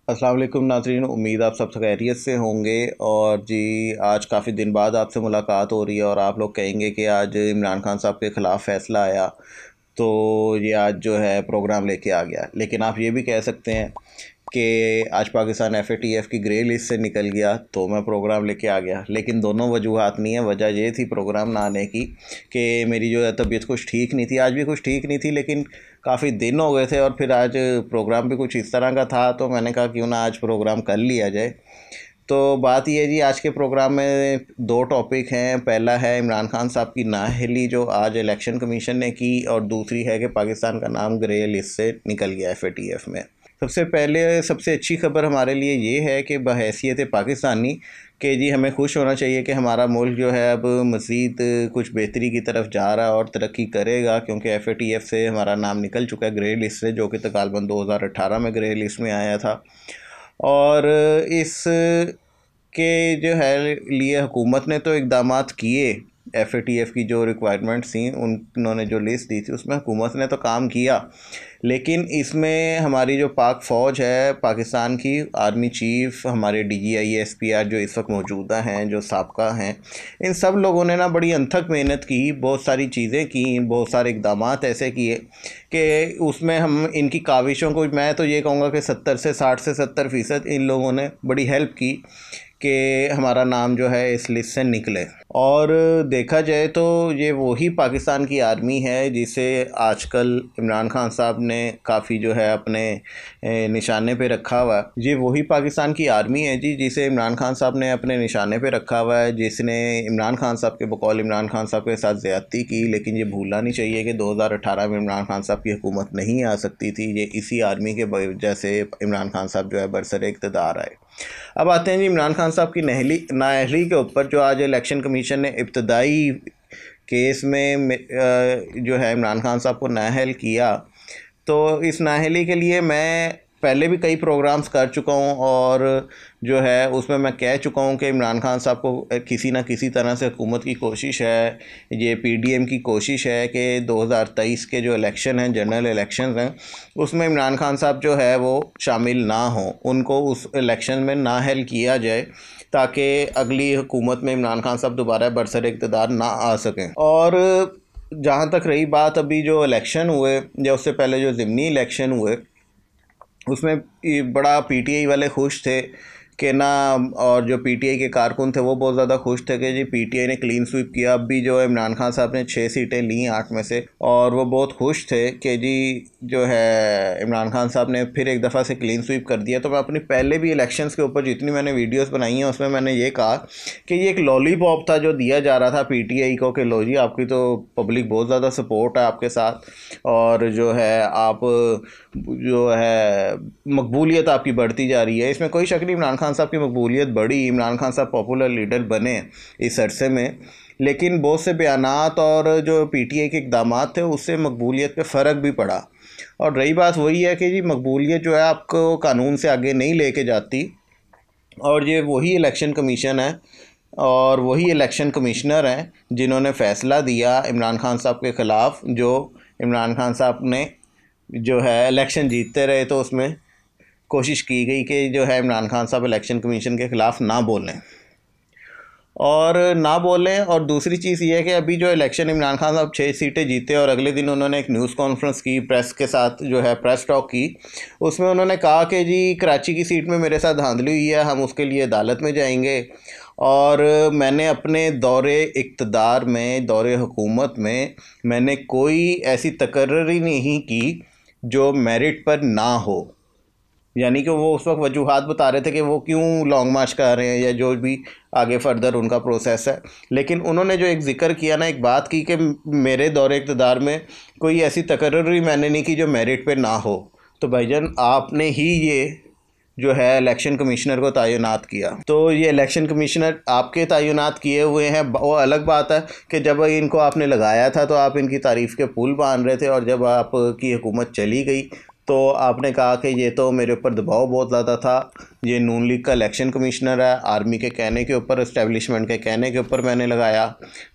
अस्सलाम वालेकुम नाज़रीन, उम्मीद आप सब खैरियत से होंगे। और जी आज काफ़ी दिन बाद आपसे मुलाकात हो रही है और आप लोग कहेंगे कि आज इमरान खान साहब के ख़िलाफ़ फ़ैसला आया तो ये आज जो है प्रोग्राम लेके आ गया। लेकिन आप ये भी कह सकते हैं कि आज पाकिस्तान FATF की ग्रे लिस्ट से निकल गया तो मैं प्रोग्राम लेके आ गया। लेकिन दोनों वजूहात नहीं है। वजह ये थी प्रोग्राम ना आने की कि मेरी जो है तबीयत कुछ ठीक नहीं थी, आज भी कुछ ठीक नहीं थी, लेकिन काफ़ी दिन हो गए थे और फिर आज प्रोग्राम भी कुछ इस तरह का था तो मैंने कहा क्यों ना आज प्रोग्राम कर लिया जाए। तो बात यह है जी, आज के प्रोग्राम में दो टॉपिक हैं। पहला है इमरान खान साहब की नाअहली जो आज इलेक्शन कमीशन ने की, और दूसरी है कि पाकिस्तान का नाम ग्रे लिस्ट से निकल गया FATF में। सबसे पहले सबसे अच्छी खबर हमारे लिए ये है कि बहैसियत पाकिस्तानी कि जी हमें खुश होना चाहिए कि हमारा मुल्क जो है अब मज़ीद कुछ बेहतरी की तरफ जा रहा है और तरक्की करेगा, क्योंकि FATF से हमारा नाम निकल चुका है ग्रे लिस्ट से, जो कि तकरीबन 2018 में ग्रे लिस्ट में आया था। और इस के जो है लिए हुकूमत ने तो इक़दामात किए। FATF की जो रिक्वायरमेंट्स थी उन्होंने जो लिस्ट दी थी उसमें हुकूमत ने तो काम किया, लेकिन इसमें हमारी जो पाक फ़ौज है, पाकिस्तान की आर्मी चीफ़, हमारे DGI SPR जो इस वक्त मौजूदा हैं, जो साबका हैं, इन सब लोगों ने ना बड़ी अनथक मेहनत की, बहुत सारी चीज़ें की, बहुत सारे इक़दामात ऐसे किए कि उसमें हम इनकी काविशों को, मैं तो ये कहूँगा कि 60 से 70% इन लोगों ने बड़ी हेल्प की कि हमारा नाम जो है इस लिस्ट से निकले। और देखा जाए तो ये वही पाकिस्तान की आर्मी है जिसे आजकल इमरान खान साहब ने काफ़ी जो है अपने निशाने पे रखा हुआ है। ये वही पाकिस्तान की आर्मी है जी जिसे इमरान खान साहब ने अपने निशाने पे रखा हुआ है, जिसने इमरान खान साहब के बकौल इमरान खान साहब के साथ ज़्यादती की। लेकिन ये भूलना नहीं चाहिए कि 2018 में इमरान खान साहब की हुकूमत नहीं आ सकती थी, ये इसी आर्मी के वजह से इमरान खान साहब जो है बरसरे इक़्तिदार आए। अब आते हैं जी इमरान खान साहब की नाअहली के ऊपर, जो आज इलेक्शन कमीशन ने इब्तदाई केस में जो है इमरान खान साहब को नाअहल किया। तो इस नाअहली के लिए मैं पहले भी कई प्रोग्राम्स कर चुका हूँ और जो है उसमें मैं कह चुका हूँ कि इमरान खान साहब को किसी न किसी तरह से हुकूमत की कोशिश है, ये PDM की कोशिश है कि 2023 के जो इलेक्शन हैं, जनरल इलेक्शन हैं, उसमें इमरान खान साहब जो है वो शामिल ना हों, उनको उस इलेक्शन में नाअहल किया जाए ताकि अगली हुकूमत में इमरान खान साहब दोबारा बरसर इक़्तिदार ना आ सकें। और जहाँ तक रही बात अभी जो इलेक्शन हुए या उससे पहले जो ज़िमनी इलेक्शन हुए, उसमें बड़ा PTI वाले खुश थे कि ना, और जो PTI के कारकुन थे वो बहुत ज़्यादा खुश थे कि जी PTI ने क्लीन स्वीप किया। अब भी जो है इमरान खान साहब ने 6 सीटें ली 8 में से, और वो बहुत खुश थे कि जी जो है इमरान खान साहब ने फिर एक दफ़ा से क्लीन स्वीप कर दिया। तो मैं अपनी पहले भी इलेक्शंस के ऊपर जितनी मैंने वीडियोस बनाई हैं उसमें मैंने ये कहा कि ये एक लॉलीपॉप था जो दिया जा रहा था PTI को कि लो जी आपकी तो पब्लिक बहुत ज़्यादा सपोर्ट है आपके साथ, और जो है आप जो है मकबूलियत आपकी बढ़ती जा रही है। इसमें कोई शक नहीं, इमरान खान साहब की मकबूलियत बढ़ी, इमरान खान साहब पॉपुलर लीडर बने इस अरसे में। लेकिन बहुत से बयानात और जो PTI के इक़दामात थे उससे मकबूलियत पे फ़र्क भी पड़ा। और रही बात वही है कि जी मकबूलियत जो है आपको कानून से आगे नहीं लेके जाती, और ये वही इलेक्शन कमीशन है और वही इलेक्शन कमिश्नर हैं जिन्होंने फ़ैसला दिया इमरान खान साहब के ख़िलाफ़। जो इमरान खान साहब ने जो है इलेक्शन जीतते रहे तो उसमें कोशिश की गई कि जो है इमरान खान साहब इलेक्शन कमीशन के ख़िलाफ़ ना बोलें और दूसरी चीज़ ये है कि अभी जो इलेक्शन इमरान खान साहब 6 सीटें जीते और अगले दिन उन्होंने एक न्यूज़ कॉन्फ्रेंस की, प्रेस के साथ जो है प्रेस टॉक की। उसमें उन्होंने कहा कि जी कराची की सीट में मेरे साथ धांधली हुई है, हम उसके लिए अदालत में जाएंगे, और मैंने अपने दौरे इक़्तिदार में, दौरे हुकूमत में मैंने कोई ऐसी तकर्री नहीं की जो मेरिट पर ना हो। यानी कि वो उस वक्त वजूहात बता रहे थे कि वो क्यों लॉन्ग मार्च कर रहे हैं या जो भी आगे फर्दर उनका प्रोसेस है। लेकिन उन्होंने जो एक ज़िक्र किया ना, एक बात की कि मेरे दौरे इक़्तिदार में कोई ऐसी तकर्री मैंने नहीं की जो मेरिट पे ना हो। तो भाईजान आपने ही ये जो है इलेक्शन कमिश्नर को तैनात किया, तो ये इलेक्शन कमिश्नर आपके तैनात किए हुए हैं। वो अलग बात है कि जब इनको आपने लगाया था तो आप इनकी तारीफ़ के पुल बांध रहे थे, और जब आपकी हुकूमत चली गई तो आपने कहा कि ये तो मेरे ऊपर दबाव बहुत ज़्यादा था, ये नून लीग का इलेक्शन कमिश्नर है, आर्मी के कहने के ऊपर, इस्टेब्लिशमेंट के कहने के ऊपर मैंने लगाया।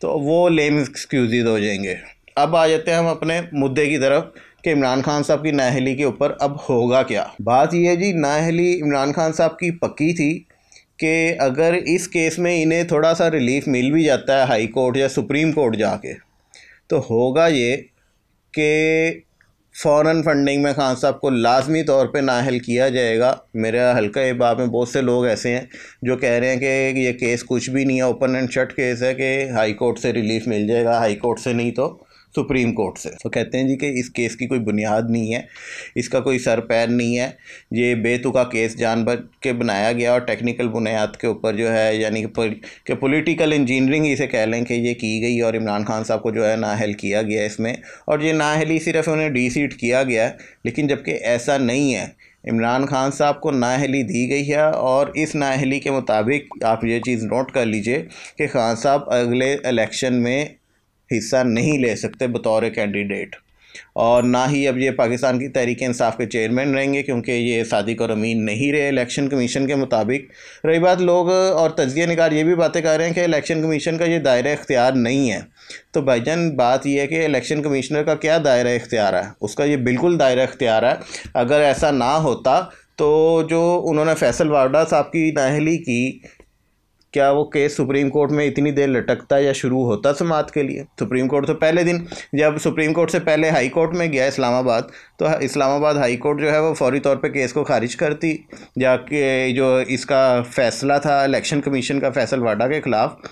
तो वो लेम एक्सक्यूज़ हो जाएंगे। अब आ जाते हैं हम अपने मुद्दे की तरफ कि इमरान खान साहब की नाअहली के ऊपर अब होगा क्या। बात यह है जी, नाअहली इमरान खान साहब की पक्की थी कि अगर इस केस में इन्हें थोड़ा सा रिलीफ मिल भी जाता है हाई कोर्ट या सुप्रीम कोर्ट जाके, तो होगा ये कि फ़ौरन फंडिंग में खान साहब को लाजमी तौर पे नाअहल किया जाएगा। मेरे हल्का इबाब में बहुत से लोग ऐसे हैं जो कह रहे हैं कि ये केस कुछ भी नहीं है, ओपन एंड शट केस है, कि हाई कोर्ट से रिलीफ मिल जाएगा, हाई कोर्ट से नहीं तो सुप्रीम कोर्ट से। तो कहते हैं जी कि इस केस की कोई बुनियाद नहीं है, इसका कोई सर पैर नहीं है, ये बेतुका केस जानबूझ के बनाया गया और टेक्निकल बुनियाद के ऊपर जो है, यानी कि पॉलिटिकल इंजीनियरिंग इसे कह लें कि ये की गई और इमरान खान साहब को जो है नाअहल किया गया इसमें, और ये नाअहली सिर्फ उन्हें डी-सीट किया गया है। लेकिन जबकि ऐसा नहीं है, इमरान खान साहब को नाअहली दी गई है और इस नाअहली के मुताबिक आप ये चीज़ नोट कर लीजिए कि खान साहब अगले इलेक्शन में हिस्सा नहीं ले सकते बतौर कैंडिडेट, और ना ही अब ये पाकिस्तान की तहरीक इंसाफ के चेयरमैन रहेंगे, क्योंकि ये सादिक और अमीन नहीं रहे इलेक्शन कमीशन के मुताबिक। रही बात, लोग और तज्ज़िया निगार ये भी बातें कर रहे हैं कि इलेक्शन कमीशन का ये दायरा इख्तियार नहीं है। तो भाईजान बात यह है कि इलेक्शन कमिश्नर का क्या दायरा इख्तियार है, उसका ये बिल्कुल दायरा इख्तियार है। अगर ऐसा ना होता तो जो उन्होंने फैसल वाडा साहब की नाअहली की, क्या वो केस सुप्रीम कोर्ट में इतनी देर लटकता या शुरू होता समाअत के लिए? सुप्रीम कोर्ट तो पहले दिन, जब सुप्रीम कोर्ट से पहले हाई कोर्ट में गया इस्लामाबाद, तो इस्लामाबाद हाई कोर्ट जो है वो फौरी तौर पे केस को खारिज करती, जाके जो इसका फ़ैसला था इलेक्शन कमीशन का फैसल वाडा के ख़िलाफ़,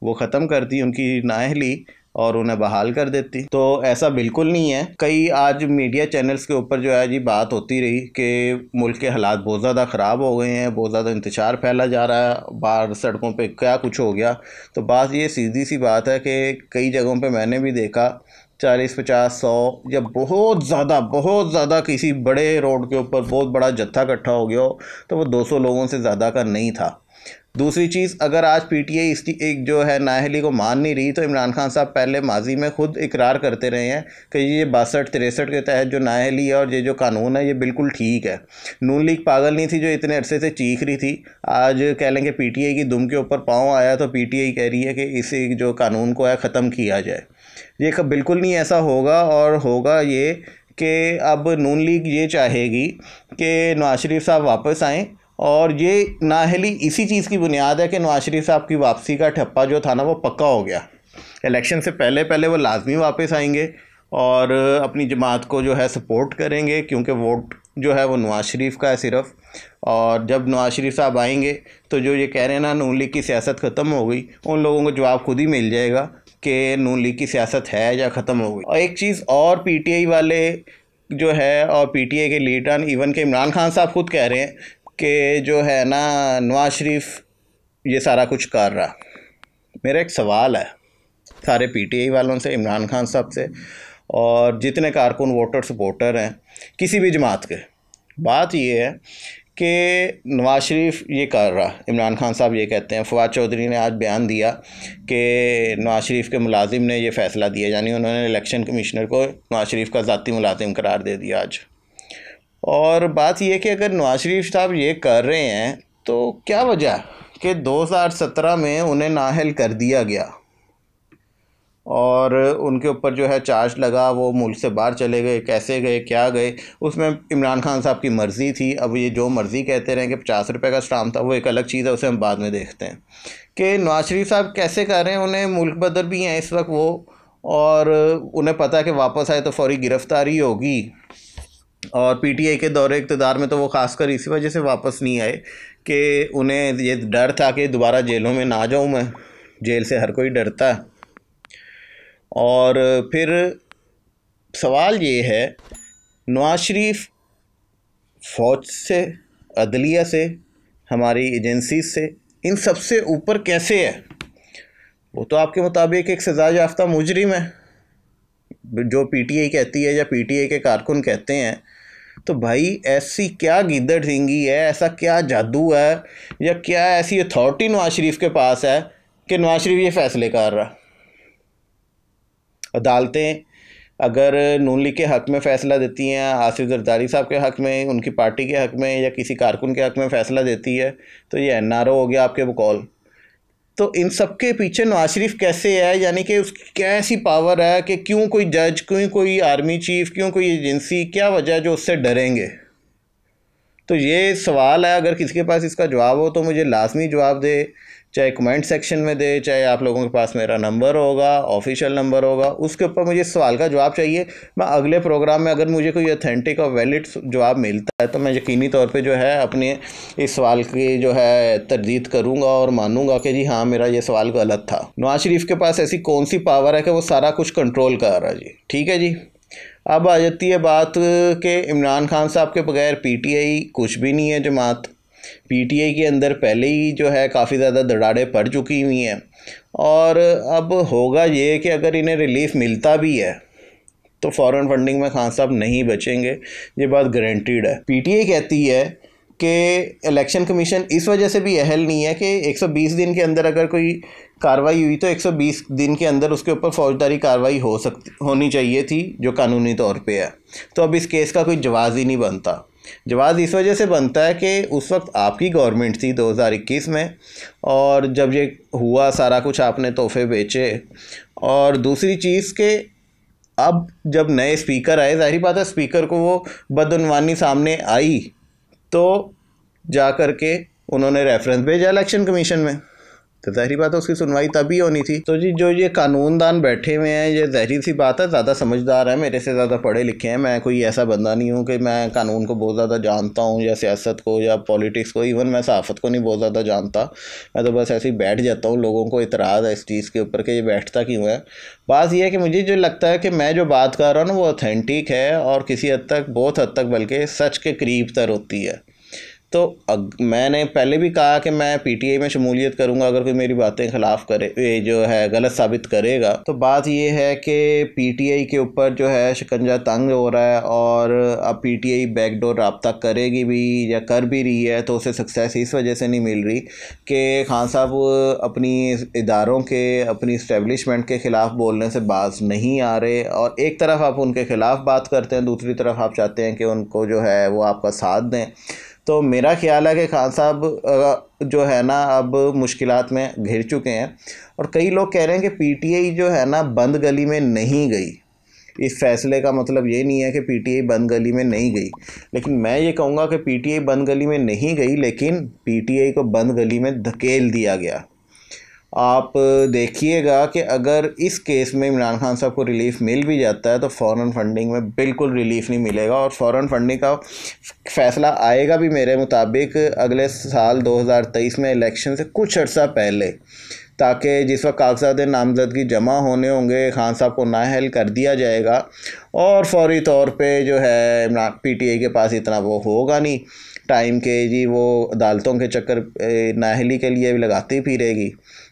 वो ख़त्म करती उनकी नाअहली और उन्हें बहाल कर देती। तो ऐसा बिल्कुल नहीं है। कई आज मीडिया चैनल्स के ऊपर जो है जी बात होती रही कि मुल्क के हालात बहुत ज़्यादा ख़राब हो गए हैं, बहुत ज़्यादा इंतशार फैला जा रहा है, बाहर सड़कों पे क्या कुछ हो गया। तो बात ये सीधी सी बात है कि कई जगहों पे मैंने भी देखा 40, 50, 100 या बहुत ज़्यादा किसी बड़े रोड के ऊपर बहुत बड़ा जत्था इकट्ठा हो गया हो, तो वो 200 लोगों से ज़्यादा का नहीं था। दूसरी चीज़, अगर आज पीटीआई इसकी एक जो है नाअहली को मान नहीं रही, तो इमरान खान साहब पहले माजी में खुद इकरार करते रहे हैं कि ये 62-63 के तहत जो नाअहली है और ये जो कानून है ये बिल्कुल ठीक है। नून लीग पागल नहीं थी जो इतने अरसे से चीख रही थी। आज कह लें कि पीटीआई की दुम के ऊपर पाँव आया तो पीटीआई कह रही है कि इसे जो कानून को है ख़त्म किया जाए। ये बिल्कुल नहीं ऐसा होगा, और होगा ये कि अब नून लीग ये चाहेगी कि नवाज शरीफ साहब वापस आएँ, और ये नाअहली इसी चीज़ की बुनियाद है कि नवाज शरीफ साहब की वापसी का ठप्पा जो था ना वो पक्का हो गया। इलेक्शन से पहले वो लाजमी वापस आएंगे और अपनी जमात को जो है सपोर्ट करेंगे, क्योंकि वोट जो है वो नवाज शरीफ का है सिर्फ। और जब नवाज शरीफ साहब आएंगे तो जो ये कह रहे हैं ना नून लीग की सियासत ख़त्म हो गई, उन लोगों को जवाब खुद ही मिल जाएगा कि नून लीग की सियासत है या ख़त्म हो गई। और एक चीज़ और, पीटीआई वाले जो है और पीटीआई के लीडर, इवन के इमरान खान साहब खुद कह रहे हैं कि जो है ना नवाज शरीफ ये सारा कुछ कर रहा। मेरा एक सवाल है सारे पीटीआई वालों से, इमरान खान साहब से और जितने कारकुन वोटर सपोर्टर हैं किसी भी जमात के, बात ये है कि नवाज शरीफ ये कर रहा, इमरान खान साहब ये कहते हैं। फवाद चौधरी ने आज बयान दिया कि नवाज शरीफ के मुलाजिम ने ये फ़ैसला दिया, यानी उन्होंने इलेक्शन कमिश्नर को नवाज शरीफ का ज़ाती मुलाजिम करार दे दिया आज। और बात यह है कि अगर नवाज शरीफ साहब ये कर रहे हैं तो क्या वजह कि 2017 में उन्हें नाअहल कर दिया गया और उनके ऊपर जो है चार्ज लगा, वो मुल्क से बाहर चले गए, कैसे गए, क्या गए, उसमें इमरान खान साहब की मर्ज़ी थी। अब ये जो मर्ज़ी कहते रहें कि 50 रुपये का स्टाम्प था, वो एक अलग चीज़ है, उसे हम बाद में देखते हैं कि नवाज शरीफ साहब कैसे कर रहे हैं। उन्हें मुल्क बदर भी हैं इस वक्त वो, और उन्हें पता है कि वापस आए तो फौरी गिरफ़्तारी होगी। और पीटीआई के दौरे इक़्तिदार में तो वो ख़ासकर इसी वजह से वापस नहीं आए कि उन्हें ये डर था कि दोबारा जेलों में ना जाऊं मैं, जेल से हर कोई डरता है। और फिर सवाल ये है, नवाज शरीफ फ़ौज से, अदलिया से, हमारी एजेंसी से, इन सब से ऊपर कैसे है? वो तो आपके मुताबिक एक सज़ा याफ्ता मुजरिम है जो पीटीआई कहती है या पीटीआई के कारकुन कहते हैं। तो भाई ऐसी क्या गिद्दड़ सिंगी है, ऐसा क्या जादू है, या क्या ऐसी अथॉरिटी नवाज शरीफ के पास है कि नवाज शरीफ ये फ़ैसले कर रहा? अदालतें अगर नून लीग के हक़ में फ़ैसला देती हैं, आसिफ ज़रदारी साहब के हक़ में, उनकी पार्टी के हक़ में या किसी कारकुन के हक़ में फ़ैसला देती है, तो ये एनआरओ हो गया आपके बकौल। तो इन सब के पीछे नवाज शरीफ कैसे है, यानी कि उसकी क्या ऐसी पावर है कि क्यों कोई जज, क्यों कोई आर्मी चीफ, क्यों कोई एजेंसी, क्या वजह है जो उससे डरेंगे? तो ये सवाल है, अगर किसी के पास इसका जवाब हो तो मुझे लाजमी जवाब दे, चाहे कमेंट सेक्शन में दे, चाहे आप लोगों के पास मेरा नंबर होगा, ऑफिशियल नंबर होगा, उसके ऊपर मुझे इस सवाल का जवाब चाहिए। मैं अगले प्रोग्राम में अगर मुझे कोई ऑथेंटिक और वैलिड जवाब मिलता है तो मैं यकीनी तौर पे जो है अपने इस सवाल की जो है तरदीद करूँगा और मानूंगा कि जी हाँ, मेरा ये सवाल गलत था। नवाज शरीफ के पास ऐसी कौन सी पावर है कि वो सारा कुछ कंट्रोल कर रहा है जी? ठीक है जी। अब आ जाती है बात कि इमरान खान साहब के बगैर पीटीआई कुछ भी नहीं है जमात। पीटीआई के अंदर पहले ही जो है काफ़ी ज़्यादा दरारें पड़ चुकी हुई हैं, और अब होगा ये कि अगर इन्हें रिलीफ मिलता भी है तो फॉरेन फंडिंग में खान साहब नहीं बचेंगे, ये बात गारंटीड है। पीटीआई कहती है कि इलेक्शन कमीशन इस वजह से भी अहल नहीं है कि 120 दिन के अंदर अगर कोई कार्रवाई हुई तो 120 दिन के अंदर उसके ऊपर फौजदारी कार्रवाई होनी चाहिए थी, जो कानूनी तौर पे है। तो अब इस केस का कोई जवाज़ ही नहीं बनता। जवाब इस वजह से बनता है कि उस वक्त आपकी गवर्नमेंट थी 2021 में, और जब ये हुआ सारा कुछ आपने तोहफे बेचे। और दूसरी चीज़ के अब जब नए स्पीकर आए, जाहिर बात है स्पीकर को वो बदउनवानी सामने आई तो जा कर के उन्होंने रेफरेंस भेजा इलेक्शन कमीशन में, तो ज़ाहिर बात है उसकी सुनवाई तभी होनी थी। तो जी जो ये कानूनदान बैठे हुए हैं, ये ज़ाहिर सी बात है ज़्यादा समझदार है, मेरे से ज़्यादा पढ़े लिखे हैं। मैं कोई ऐसा बंदा नहीं हूँ कि मैं कानून को बहुत ज़्यादा जानता हूँ, या सियासत को, या पॉलिटिक्स को, इवन मैं सहाफ़त को नहीं बहुत ज़्यादा जानता। मैं तो बस ऐसे ही बैठ जाता हूँ। लोगों को इतराज़ है इस चीज़ के ऊपर कि ये बैठता क्यों है। बात यह है कि मुझे जो लगता है कि मैं जो बात कर रहा हूँ ना वो ऑथेंटिक है, और किसी हद तक, बहुत हद तक बल्कि सच के करीब तर होती है। तो मैंने पहले भी कहा कि मैं पीटीआई में शमूलियत करूंगा अगर कोई मेरी बातें ख़िलाफ़ करे, ये जो है गलत साबित करेगा। तो बात ये है कि पीटीआई के ऊपर जो है शिकंजा तंग हो रहा है, और अब पीटीआई बैकडोर राब्ता करेगी भी या कर भी रही है, तो उसे सक्सेस इस वजह से नहीं मिल रही कि खान साहब अपनी इदारों के, अपनी इस्टेब्लिशमेंट के ख़िलाफ़ बोलने से बाज नहीं आ रहे। और एक तरफ आप उनके ख़िलाफ़ बात करते हैं, दूसरी तरफ आप चाहते हैं कि उनको जो है वो आपका साथ दें। तो मेरा ख्याल है कि खान साहब जो है ना अब मुश्किलात में घिर चुके हैं, और कई लोग कह रहे हैं कि पीटीआई जो है ना बंद गली में नहीं गई। इस फैसले का मतलब ये नहीं है कि पीटीआई बंद गली में नहीं गई, लेकिन मैं ये कहूँगा कि पीटीआई बंद गली में नहीं गई, लेकिन पीटीआई को बंद गली में धकेल दिया गया। आप देखिएगा कि अगर इस केस में इमरान खान साहब को रिलीफ मिल भी जाता है तो फॉरेन फंडिंग में बिल्कुल रिलीफ नहीं मिलेगा, और फॉरेन फंडिंग का फ़ैसला आएगा भी मेरे मुताबिक अगले साल 2023 में इलेक्शन से कुछ अर्सा पहले, ताकि जिस वक्त कागजात नामजदगी जमा होने होंगे खान साहब को नाअहल कर दिया जाएगा, और फौरी तौर पे जो है पीटीआई के पास इतना वो होगा नहीं टाइम के जी, वो अदालतों के चक्कर नाअहली के लिए भी लगाती फिरेगी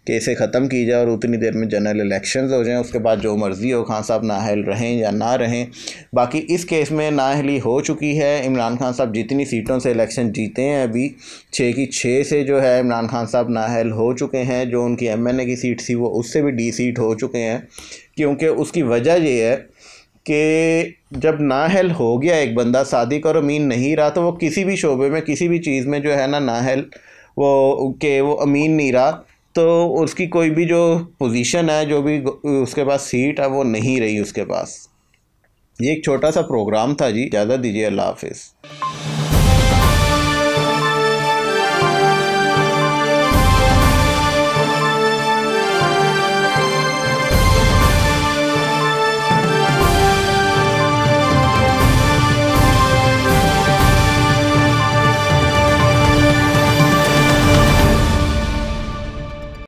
कि इसे ख़त्म की जाए और उतनी देर में जनरल इलेक्शंस हो जाएं, उसके बाद जो मर्ज़ी हो खान साहब नाअहल रहें या ना रहें। बाकी इस केस में नाअहली हो चुकी है। इमरान खान साहब जितनी सीटों से इलेक्शन जीते हैं अभी 6 की 6 से जो है इमरान खान साहब नाअहल हो चुके हैं। जो उनकी एमएनए की सीट थी वो उससे भी डी सीट हो चुके हैं, क्योंकि उसकी वजह ये है कि जब नाअहल हो गया एक बंदा, सादिक और अमीन नहीं रहा, तो वो किसी भी शोबे में, किसी भी चीज़ में जो है ना नाअहल वो अमीन नहीं रहा, तो उसकी कोई भी जो पोजीशन है, जो भी उसके पास सीट है, वो नहीं रही उसके पास। ये एक छोटा सा प्रोग्राम था जी, इजाज़त दीजिए, अल्लाह हाफिज़।